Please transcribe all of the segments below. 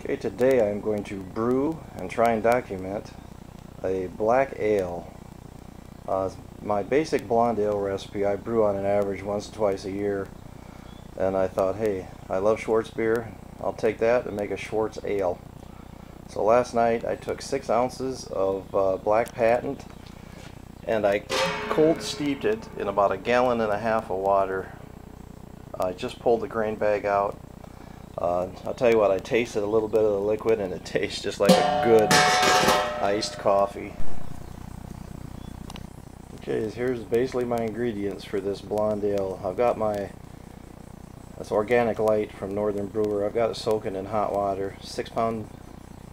Okay, today I'm going to brew and try and document a black ale. My basic blonde ale recipe I brew on an average once or twice a year, and I thought, hey, I love Schwartz beer, I'll take that and make a Schwartz ale. So last night I took 6 ounces of black patent and I cold steeped it in about 1.5 gallons of water. I just pulled the grain bag out. I'll tell you what, I tasted a little bit of the liquid and it tastes just like a good iced coffee. Okay, here's basically my ingredients for this blonde ale. I've got this Organic Light from Northern Brewer. I've got it soaking in hot water, 6-pound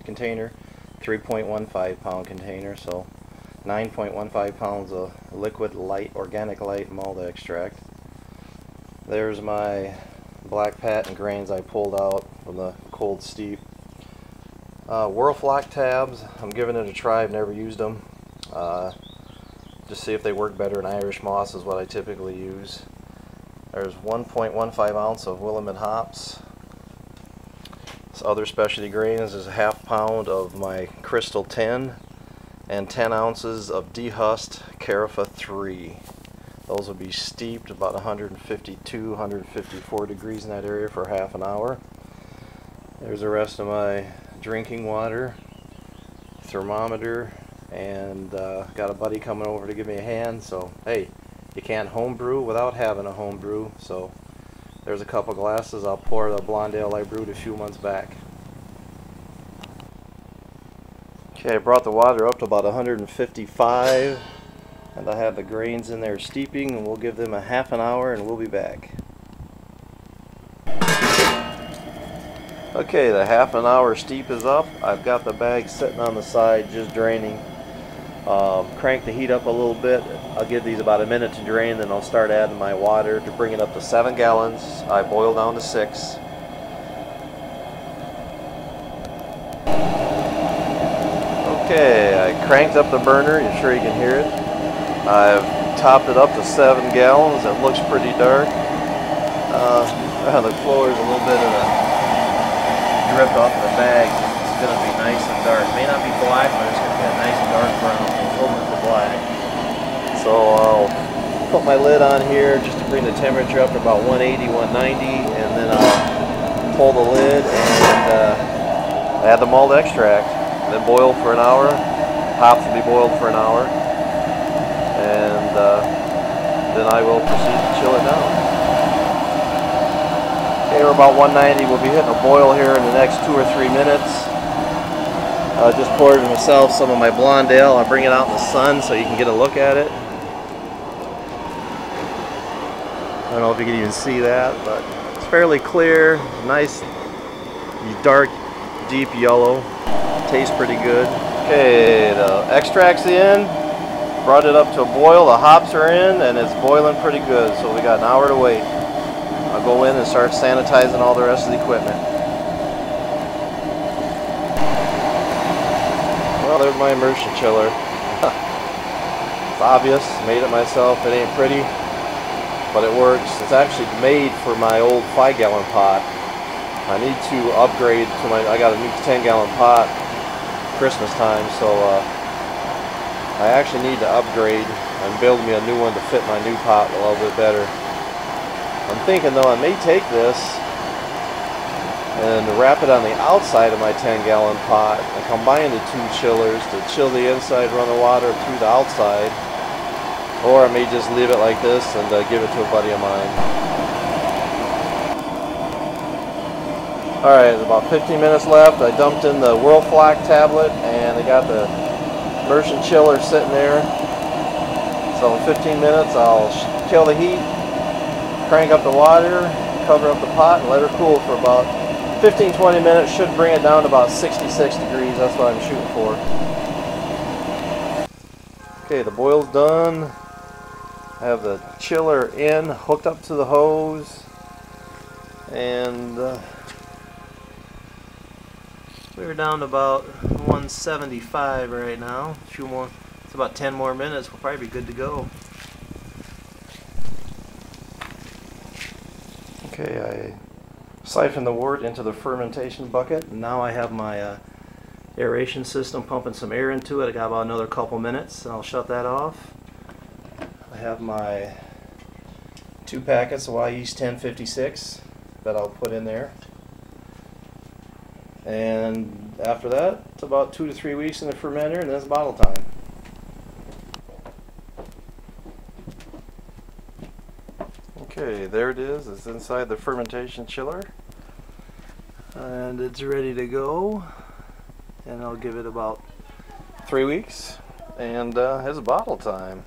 container, 3.15 pound container, so 9.15 pounds of liquid light, Organic Light malt extract. There's my black patent grains I pulled out from the cold steep. Whirlflock tabs, I'm giving it a try, I've never used them. Just see if they work better in Irish moss is what I typically use. There's 1.15 ounce of Willamette hops. This other specialty grains is 1/2 pound of my Crystal 10 and 10 ounces of dehusked Carafa 3. Those will be steeped about 152, 154 degrees in that area for half an hour. There's the rest of my drinking water, thermometer, and got a buddy coming over to give me a hand. So hey, you can't home brew without having a home brew. So there's a couple glasses. I'll pour the blonde ale I brewed a few months back. Okay, I brought the water up to about 155. And I have the grains in there steeping, and we'll give them a half an hour and we'll be back. Okay, the half an hour steep is up. I've got the bag sitting on the side just draining. Crank the heat up a little bit. I'll give these about a minute to drain, then I'll start adding my water to bring it up to 7 gallons. I boil down to 6. Okay, I cranked up the burner. I'm sure you can hear it. I've topped it up to 7 gallons. It looks pretty dark. The floor is a little bit of a drip off the bag. It's going to be nice and dark. It may not be black, but it's going to be a nice dark brown over the black. So I'll put my lid on here just to bring the temperature up to about 180, 190, and then I'll pull the lid and add the malt extract. And then boil for an hour. Hops will be boiled for an hour. And then I will proceed to chill it down. Okay, we're about 190. We'll be hitting a boil here in the next 2 or 3 minutes. I just poured myself some of my blonde ale. I'll bring it out in the sun so you can get a look at it. I don't know if you can even see that, but it's fairly clear, nice, dark, deep yellow. Tastes pretty good. Okay, the extract's in. Brought it up to a boil, the hops are in, and it's boiling pretty good, so we got an hour to wait. I'll go in and start sanitizing all the rest of the equipment. Well, there's my immersion chiller. It's obvious, made it myself, it ain't pretty, but it works. It's actually made for my old 5-gallon pot. I need to upgrade to I got a new 10-gallon pot Christmas time, so I actually need to upgrade and build me a new one to fit my new pot a little bit better. I'm thinking though I may take this and wrap it on the outside of my 10-gallon pot and combine the 2 chillers to chill the inside, run the water through the outside, or I may just leave it like this and give it to a buddy of mine. Alright, about 15 minutes left. I dumped in the Whirlflock tablet and I got the immersion chiller sitting there. So in 15 minutes I'll kill the heat, crank up the water, cover up the pot, and let her cool for about 15-20 minutes. Should bring it down to about 66 degrees. That's what I'm shooting for. Okay, the boil's done. I have the chiller in, hooked up to the hose, and we're down to about 175 right now. A few more, it's about 10 more minutes. We'll probably be good to go. Okay, Siphon the wort into the fermentation bucket. Now I have my aeration system pumping some air into it. I got about another couple minutes and I'll shut that off. I have my 2 packets of yeast 1056 that I'll put in there. And after that, it's about 2 to 3 weeks in the fermenter and then it's bottle time. Okay, there it is. It's inside the fermentation chiller. And it's ready to go. And I'll give it about 3 weeks and it's bottle time.